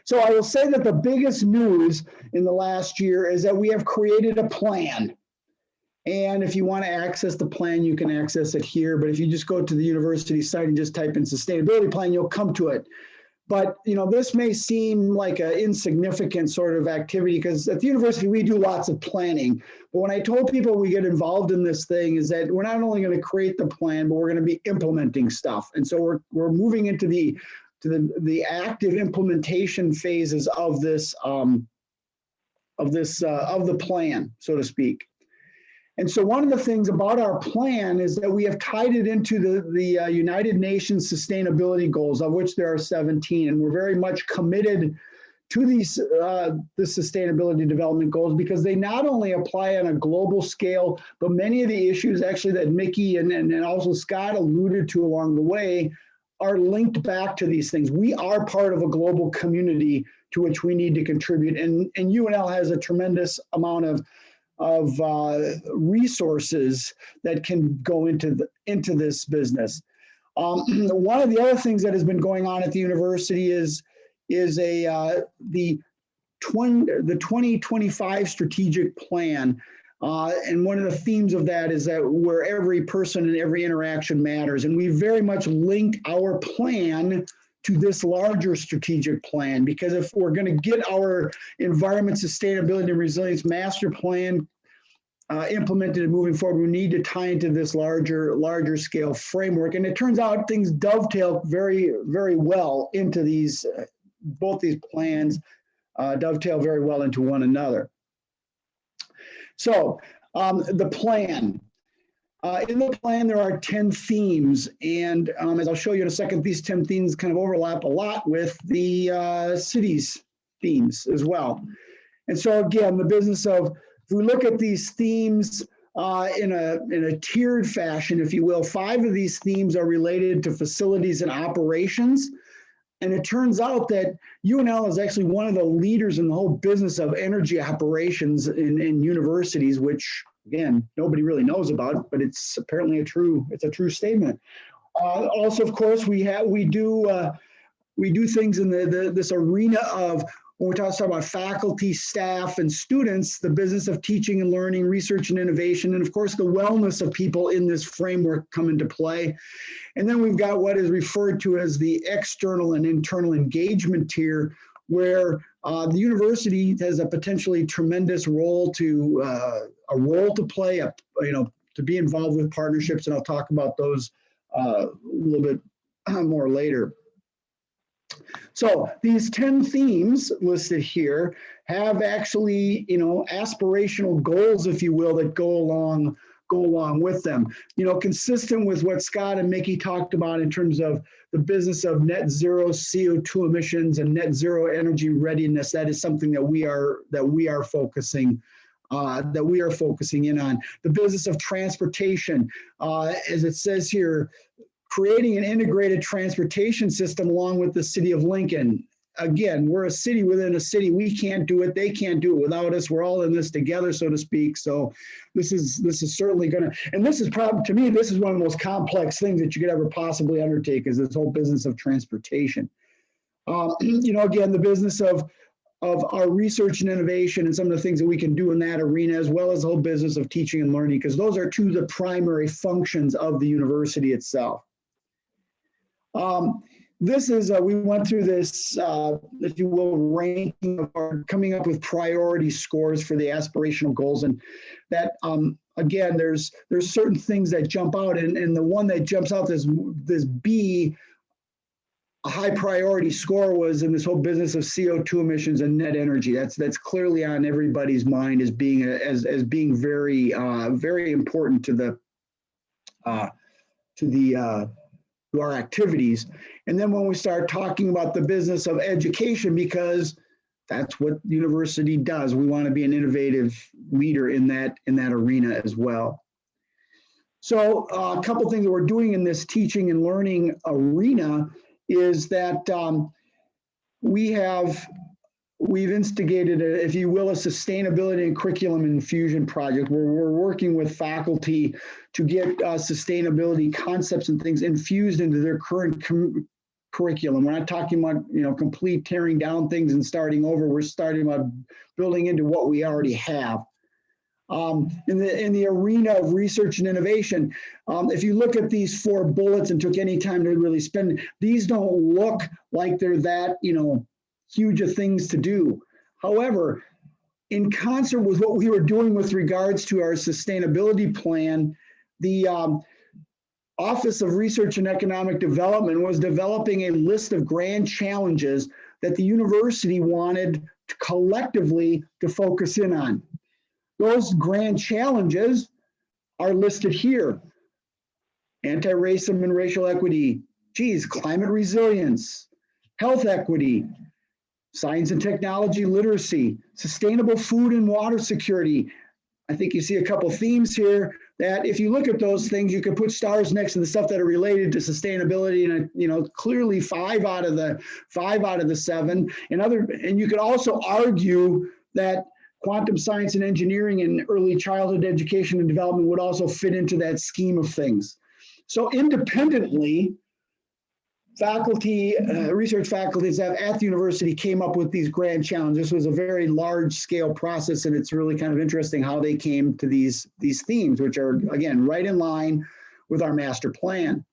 So I will say that the biggest news in the last year is that we have created a plan. And if you want to access the plan, you can access it here. But if you just go to the university site and just type in sustainability plan, you'll come to it. But this may seem like an insignificant sort of activity, because at the university we do lots of planning. But when I told people we get involved in this thing, is that we're not only going to create the plan, but we're going to be implementing stuff. And so we're moving into the active implementation phases of this of the plan, so to speak. And so one of the things about our plan is that we have tied it into the United Nations Sustainability Goals, of which there are 17, and we're very much committed to these the Sustainability Development Goals, because they not only apply on a global scale, but many of the issues actually that Miki and also Scott alluded to along the way are linked back to these things. We are part of a global community to which we need to contribute, and UNL has a tremendous amount of resources that can go into this business. One of the other things that has been going on at the university is the 2025 strategic plan. And one of the themes of that is that where every person and every interaction matters. And we very much linked our plan to this larger strategic plan, because if we're going to get our environment, sustainability, and resilience master plan implemented and moving forward, we need to tie into this larger scale framework. And it turns out things dovetail very, very well into these, both these plans dovetail very well into one another. So the plan. In the plan, there are 10 themes, and as I'll show you in a second, these 10 themes kind of overlap a lot with the city's themes as well. And so again, the business of, if we look at these themes in a tiered fashion, if you will, 5 of these themes are related to facilities and operations. And it turns out that UNL is actually one of the leaders in the whole business of energy operations in universities, which again, nobody really knows about, but it's apparently a true statement. Also, of course, we do things in this arena of, when we talk about faculty, staff, and students, the business of teaching and learning, research and innovation, and of course, the wellness of people in this framework come into play. And then we've got what is referred to as the external and internal engagement tier, where the university has a potentially tremendous role to play, to be involved with partnerships, and I'll talk about those a little bit more later. So these 10 themes listed here have actually, aspirational goals, if you will, that go along with them. Consistent with what Scott and Miki talked about in terms of the business of net zero CO2 emissions and net zero energy readiness. That is something that we are focusing in on. The business of transportation, as it says here, creating an integrated transportation system along with the city of Lincoln. Again, we're a city within a city. We can't do it. They can't do it without us. We're all in this together, so to speak. So this is certainly going to, and this is probably, to me, this is one of the most complex things that you could ever possibly undertake, is this whole business of transportation. Again, the business of our research and innovation and some of the things that we can do in that arena, as well as the whole business of teaching and learning, because those are two of the primary functions of the university itself. This is, we went through this, if you will, ranking of our, coming up with priority scores for the aspirational goals. And that, again, there's certain things that jump out, and the one that jumps out, this B, a high priority score, was in this whole business of CO2 emissions and net energy. That's clearly on everybody's mind as being being very very important to our activities. And then when we start talking about the business of education, because that's what the university does, we want to be an innovative leader in that arena as well. So a couple things that we're doing in this teaching and learning arena is that we've instigated, if you will, a sustainability and curriculum infusion project where we're working with faculty to get sustainability concepts and things infused into their current curriculum. We're not talking about, complete tearing down things and starting over. We're starting about building into what we already have. In the arena of research and innovation, if you look at these 4 bullets and took any time to really spend, these don't look like they're that, huge of things to do. However, in concert with what we were doing with regards to our sustainability plan, the Office of Research and Economic Development was developing a list of grand challenges that the university wanted to collectively to focus in on. Those grand challenges are listed here. Anti-racism and racial equity, climate resilience, health equity, science and technology literacy, sustainable food and water security. I think you see a couple themes here that if you look at those things, you can put stars next to the stuff that are related to sustainability, and clearly 5 out of the 7. And you could also argue that quantum science and engineering and early childhood education and development would also fit into that scheme of things. So independently, research faculties at the university came up with these grand challenges. This was a very large scale process, and it's really kind of interesting how they came to these themes, which are, again, right in line with our master plan.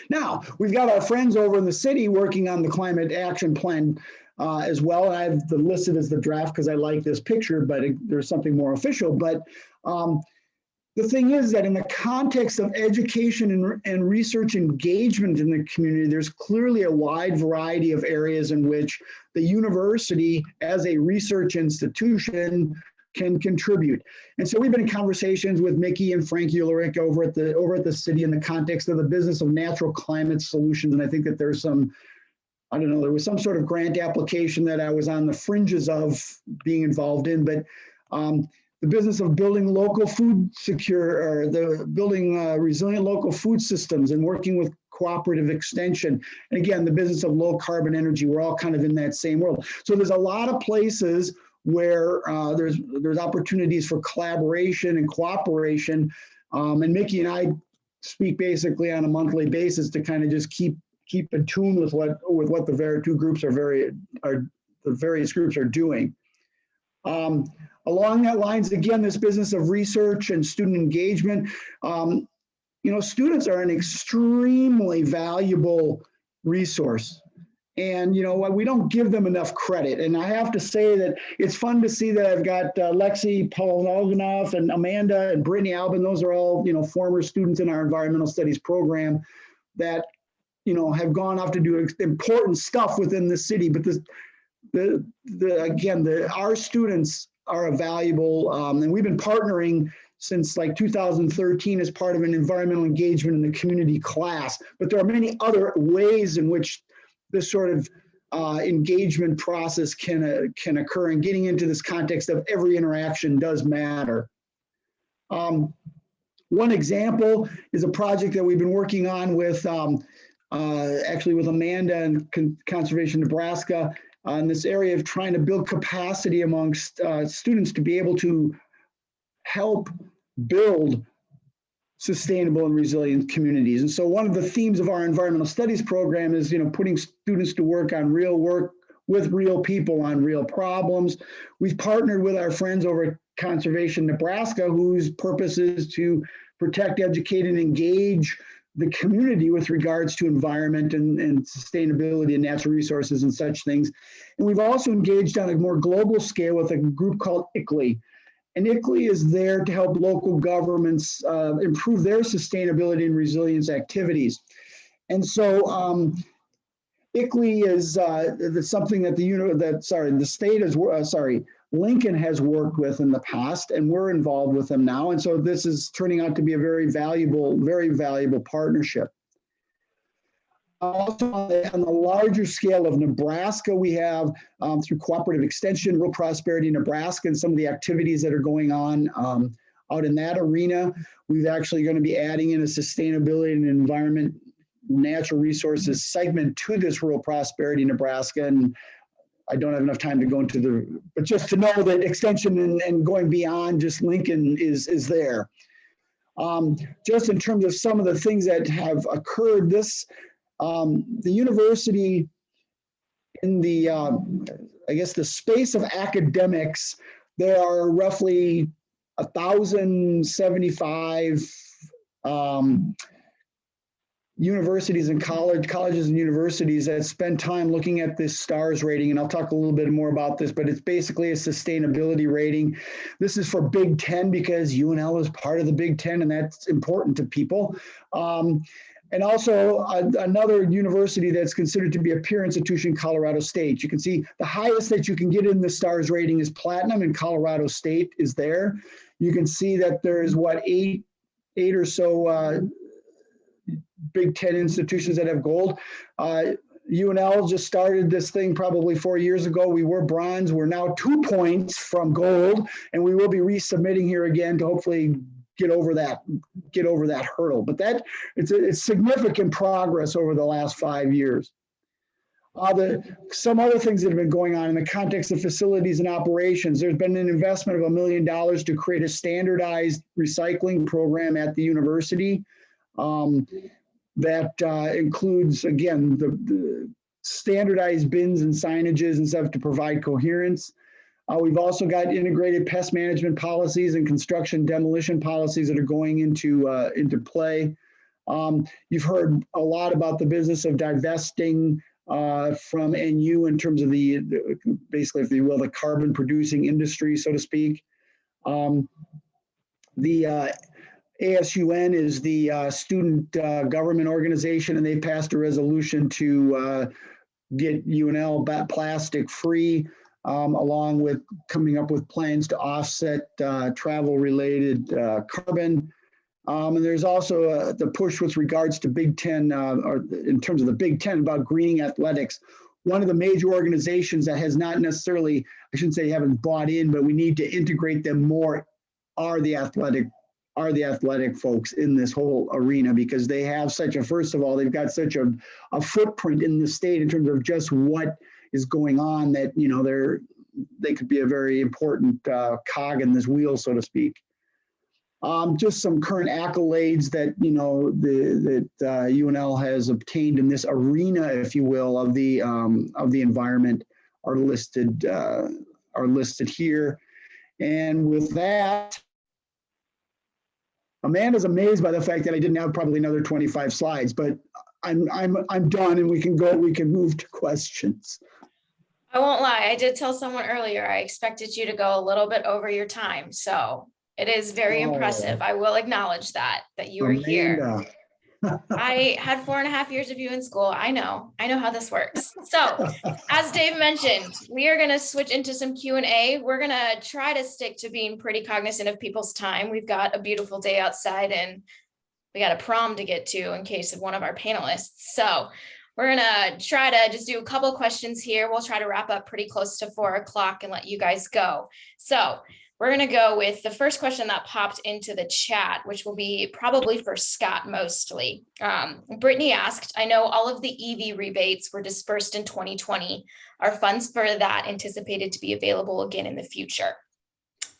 Now, we've got our friends over in the city working on the climate action plan as well. I've listed as the draft because I like this picture, but there's something more official. But the thing is that in the context of education and research engagement in the community, there's clearly a wide variety of areas in which the university as a research institution can contribute. And so we've been in conversations with Miki and Frankie Ulrich over at the city in the context of the business of natural climate solutions. And I think that there's some, there was some sort of grant application that I was on the fringes of being involved in, but the business of building local food building resilient local food systems and working with cooperative extension. And again, the business of low carbon energy, we're all kind of in that same world. So there's a lot of places where there's opportunities for collaboration and cooperation. And Miki and I speak basically on a monthly basis to kind of just keep in tune with what the various groups are doing. Along that lines, again, this business of research and student engagement, students are an extremely valuable resource. And, we don't give them enough credit. And I have to say that it's fun to see that I've got Lexi Polonov and Amanda and Brittany Albin. Those are all, former students in our environmental studies program that, have gone off to do important stuff within the city. But our students are a valuable, and we've been partnering since like 2013 as part of an environmental engagement in the community class. But there are many other ways in which this sort of engagement process can occur, and getting into this context of every interaction does matter. One example is a project that we've been working on with actually with Amanda and Conservation Nebraska in this area of trying to build capacity amongst students to be able to help build sustainable and resilient communities. And so one of the themes of our environmental studies program is, putting students to work with real people on real problems. We've partnered with our friends over at Conservation Nebraska, whose purpose is to protect, educate, and engage the community with regards to environment and sustainability and natural resources and such things. And we've also engaged on a more global scale with a group called ICLEI. And ICLEI is there to help local governments improve their sustainability and resilience activities. And so ICLEI is something that the state is, Lincoln has worked with in the past, and we're involved with them now. And so this is turning out to be a very valuable partnership. Also on the larger scale of Nebraska, we have through cooperative extension, Real Prosperity Nebraska, and some of the activities that are going on out in that arena. We've actually going to be adding in a sustainability and environment, natural resources segment to this rural prosperity Nebraska. And I don't have enough time to go into but just to know that extension and going beyond just Lincoln is there. Just in terms of some of the things that have occurred, the university in the, I guess the space of academics, there are roughly 1,075 universities and colleges and universities that spend time looking at this STARS rating. And I'll talk a little bit more about this, but it's basically a sustainability rating. This is for Big Ten because UNL is part of the Big Ten, and that's important to people. And also another university that's considered to be a peer institution, Colorado State. You can see the highest that you can get in the STARS rating is platinum, and Colorado State is there. You can see that there's eight or so Big Ten institutions that have gold. UNL just started this thing probably 4 years ago. We were bronze. We're now 2 points from gold, and we will be resubmitting here again to hopefully get over that hurdle. But it's significant progress over the last 5 years. Some other things that have been going on in the context of facilities and operations. There's been an investment of $1 million to create a standardized recycling program at the university. That includes, again, the standardized bins and signages and stuff to provide coherence. We've also got integrated pest management policies and construction demolition policies that are going into play. You've heard a lot about the business of divesting from NU in terms of basically, if you will, the carbon producing industry, so to speak. The ASUN is the student government organization, and they passed a resolution to get UNL plastic free, along with coming up with plans to offset travel-related carbon. And there's also the push with regards to Big Ten, or in terms of the Big Ten, about greening athletics. One of the major organizations that has not necessarily, I shouldn't say haven't bought in, but we need to integrate them more, are the athletic folks in this whole arena, because they have first of all, they've got such a footprint in the state in terms of just what is going on, that, you know, they could be a very important cog in this wheel, so to speak. Just some current accolades that, you know, that UNL has obtained in this arena, if you will, of the environment are listed here. And with that, Amanda's amazed by the fact that I didn't have probably another 25 slides, but I'm done, and we can move to questions. I won't lie, I did tell someone earlier, I expected you to go a little bit over your time, so it is very impressive. I will acknowledge that you were here. I had 4.5 years of you in school. I know how this works. So as Dave mentioned, we are going to switch into some Q&A. We're going to try to stick to being pretty cognizant of people's time. We've got a beautiful day outside, and we got a prom to get to in case of one of our panelists. So we're going to try to just do a couple questions here. We'll try to wrap up pretty close to 4 o'clock and let you guys go. So we're going to go with the first question that popped into the chat, which will be probably for Scott mostly. Brittany asked, I know all of the EV rebates were dispersed in 2020. Are funds for that anticipated to be available again in the future?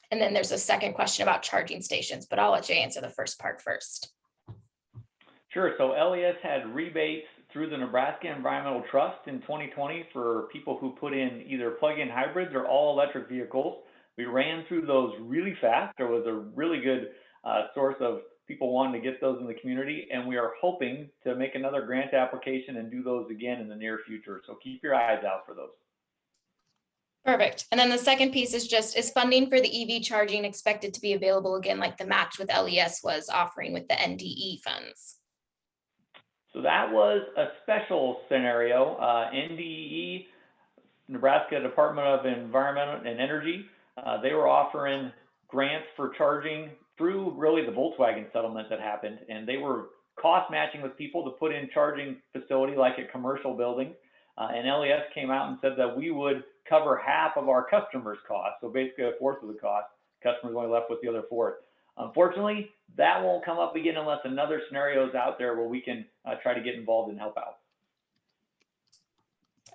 And then there's a second question about charging stations, but I'll let you answer the first part first. Sure. So LES had rebates through the Nebraska Environmental Trust in 2020 for people who put in either plug-in hybrids or all-electric vehicles. We ran through those really fast. There was a really good source of people wanting to get those in the community, and we are hoping to make another grant application and do those again in the near future. So keep your eyes out for those. Perfect. And then the second piece is is funding for the EV charging expected to be available again, like the match with LES was offering with the NDE funds? So that was a special scenario. NDE, Nebraska Department of Environment and Energy, they were offering grants for charging through really the Volkswagen settlement that happened, and they were cost matching with people to put in charging facility like at commercial buildings. And LES came out and said that we would cover half of our customers' costs, so basically a fourth of the cost. Customers only left with the other fourth. Unfortunately, that won't come up again unless another scenario is out there where we can try to get involved and help out.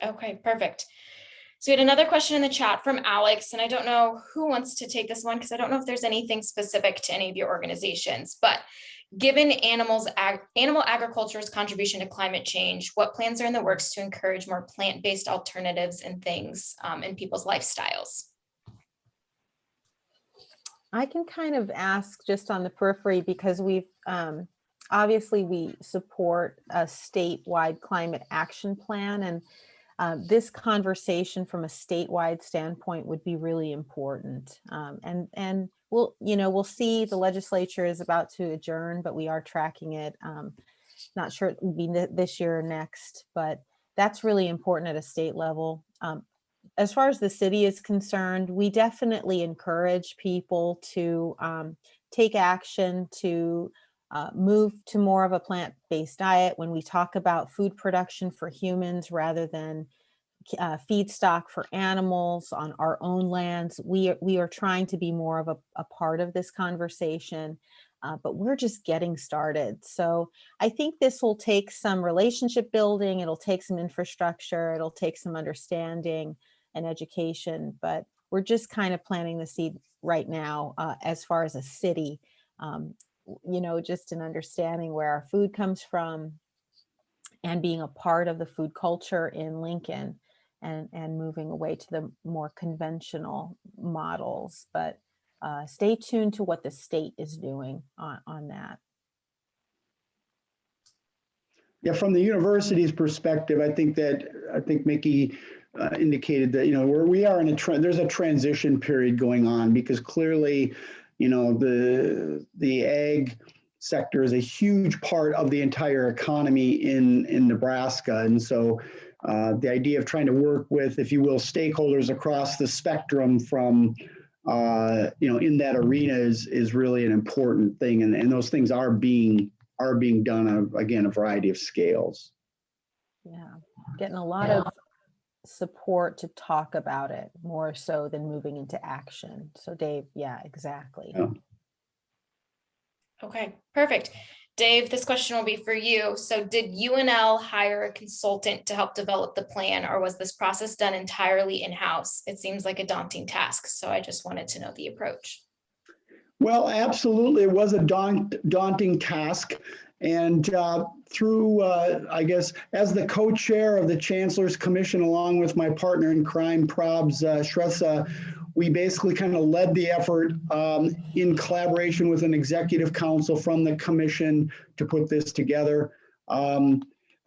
Okay, perfect. So we had another question in the chat from Alex, and I don't know who wants to take this one because I don't know if there's anything specific to any of your organizations, but given animal agriculture's contribution to climate change, what plans are in the works to encourage more plant-based alternatives and things in people's lifestyles? I can kind of ask just on the periphery because we've obviously we support a statewide climate action plan, and this conversation from a statewide standpoint would be really important. And we'll see. The legislature is about to adjourn, but we are tracking it. Not sure it will be this year or next, but that's really important at a state level. As far as the city is concerned, we definitely encourage people to take action to move to more of a plant-based diet. When we talk about food production for humans rather than feedstock for animals on our own lands, we are trying to be more of a part of this conversation, but we're just getting started. So I think this will take some relationship building, it'll take some infrastructure, it'll take some understanding and education, but we're just kind of planting the seed right now as far as a city, just an understanding where our food comes from and being a part of the food culture in Lincoln and moving away to the more conventional models. But stay tuned to what the state is doing on that. Yeah, from the university's perspective, I think Miki indicated that, where we are in there's a transition period going on, because clearly, the ag sector is a huge part of the entire economy in Nebraska. And so the idea of trying to work with, if you will, stakeholders across the spectrum from, in that arena is really an important thing. And those things are being done on, again, a variety of scales. Yeah, getting a lot of support to talk about it more so than moving into action. So Dave, yeah, exactly. Yeah. Okay, perfect. Dave, this question will be for you. So did UNL hire a consultant to help develop the plan, or was this process done entirely in-house? It seems like a daunting task, so I just wanted to know the approach. Well, absolutely. It was a daunting task. And through, I guess, as the co-chair of the Chancellor's Commission, along with my partner in crime, Prabs Shrestha, we basically kind of led the effort in collaboration with an executive council from the commission to put this together. The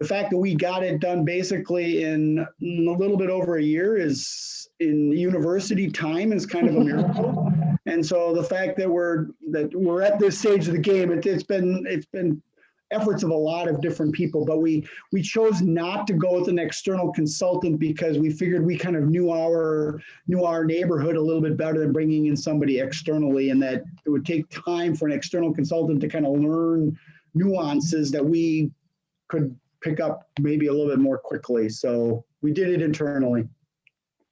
fact that we got it done basically in a little bit over a year is, in university time, is kind of a miracle. And so the fact that we're at this stage of the game, it's been efforts of a lot of different people, but we chose not to go with an external consultant because we figured we kind of knew our neighborhood a little bit better than bringing in somebody externally, and that it would take time for an external consultant to kind of learn nuances that we could pick up maybe a little bit more quickly. So we did it internally.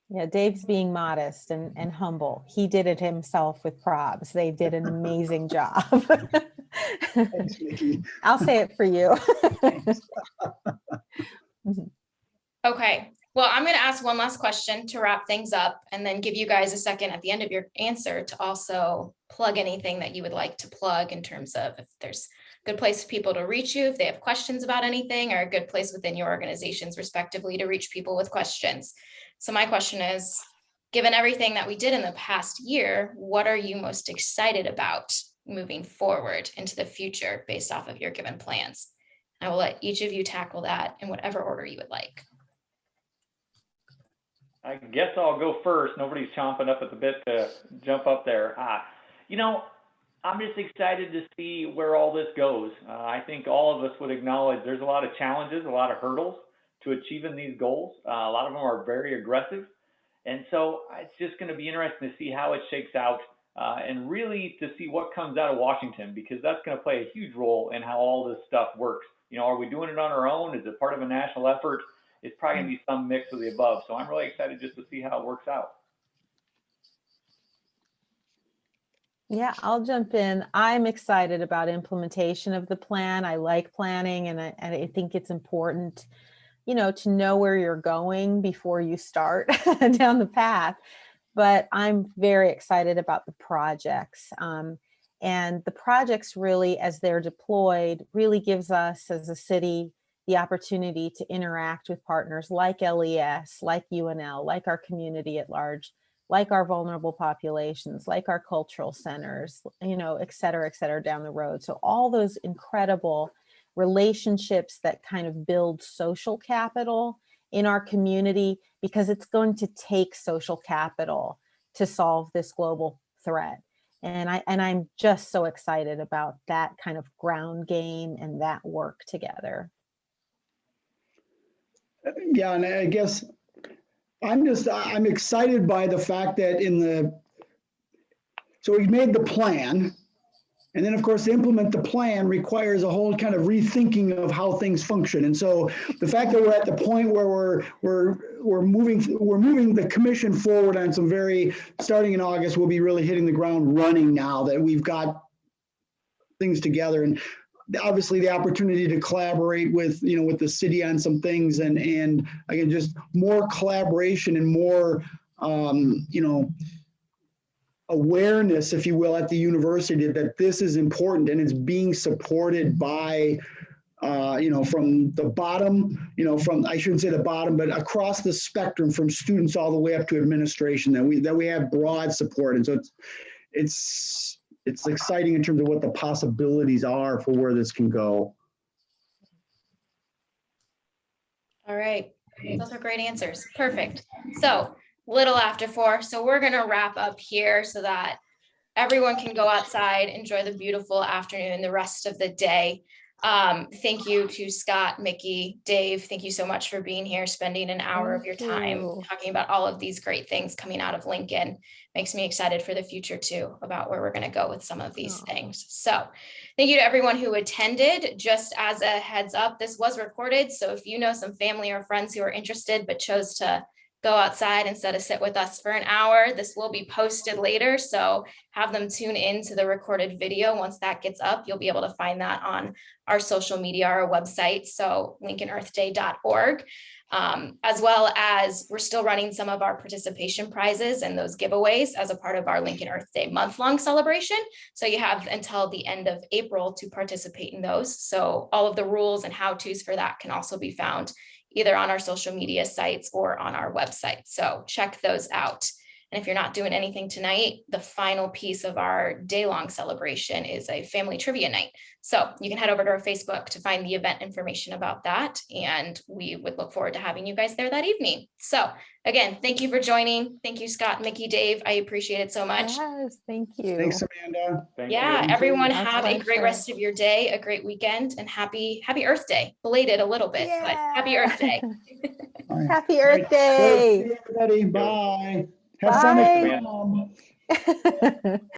Yeah, Dave's being modest and humble. He did it himself with Probs. They did an amazing job. Thanks, Miki. I'll say it for you. Okay, well, I'm going to ask one last question to wrap things up, and then give you guys a second at the end of your answer to also plug anything that you would like to plug in terms of if there's a good place for people to reach you if they have questions about anything, or a good place within your organizations respectively to reach people with questions. So my question is, given everything that we did in the past year, what are you most excited about moving forward into the future based off of your given plans? I will let each of you tackle that in whatever order you would like. I guess I'll go first. Nobody's chomping up at the bit to jump up there. I'm just excited to see where all this goes. I think all of us would acknowledge there's a lot of challenges, a lot of hurdles to achieving these goals. A lot of them are very aggressive. And so it's just going to be interesting to see how it shakes out and really to see what comes out of Washington, because that's going to play a huge role in how all this stuff works. Are we doing it on our own? Is it part of a national effort? It's probably going to be some mix of the above. So I'm really excited just to see how it works out. Yeah, I'll jump in. I'm excited about implementation of the plan. I like planning, and I think it's important, to know where you're going before you start down the path. But I'm very excited about the projects. And the projects really, as they're deployed, really gives us as a city the opportunity to interact with partners like LES, like UNL, like our community at large, like our vulnerable populations, like our cultural centers, et cetera, down the road. So all those incredible relationships that kind of build social capital in our community, because it's going to take social capital to solve this global threat. And I'm just so excited about that kind of ground game and that work together. Yeah, and I guess I'm excited by the fact that so we made the plan, and then of course to implement the plan requires a whole kind of rethinking of how things function. And so the fact that we're at the point where we're moving the commission forward on some starting in August, we'll be really hitting the ground running now that we've got things together. And obviously the opportunity to collaborate with the city on some things, and again, just more collaboration and more awareness, if you will, at the university that this is important, and it's being supported by from the bottom, I shouldn't say the bottom, but across the spectrum, from students all the way up to administration, that we have broad support. And so it's exciting in terms of what the possibilities are for where this can go. All right, those are great answers. Perfect. So little after 4, so we're gonna wrap up here so that everyone can go outside, enjoy the beautiful afternoon, the rest of the day. Thank you to Scott, Miki, Dave. Thank you so much for being here, spending an hour of your time talking about all of these great things coming out of Lincoln. Makes me excited for the future too, about where we're going to go with some of these things. So thank you to everyone who attended. Just as a heads up, this was recorded. So if you know some family or friends who are interested but chose to go outside instead of sit with us for an hour, this will be posted later. So have them tune in to the recorded video. Once that gets up, you'll be able to find that on our social media, our website, so lincolnearthday.org. As well as we're still running some of our participation prizes and those giveaways as a part of our Lincoln Earth Day month-long celebration. So you have until the end of April to participate in those. So all of the rules and how-tos for that can also be found either on our social media sites or on our website. So check those out. And if you're not doing anything tonight, the final piece of our day-long celebration is a family trivia night. So you can head over to our Facebook to find the event information about that. And we would look forward to having you guys there that evening. So again, thank you for joining. Thank you, Scott, Mickey, Dave. I appreciate it so much. Yes, thank you. Thanks, Amanda. Yeah, everyone Our have a great pleasure. rest of your day, a great weekend, and happy Earth Day. Belated a little bit, but happy Earth Day. Happy Earth Day. Everybody, bye. Have Bye. fun at home.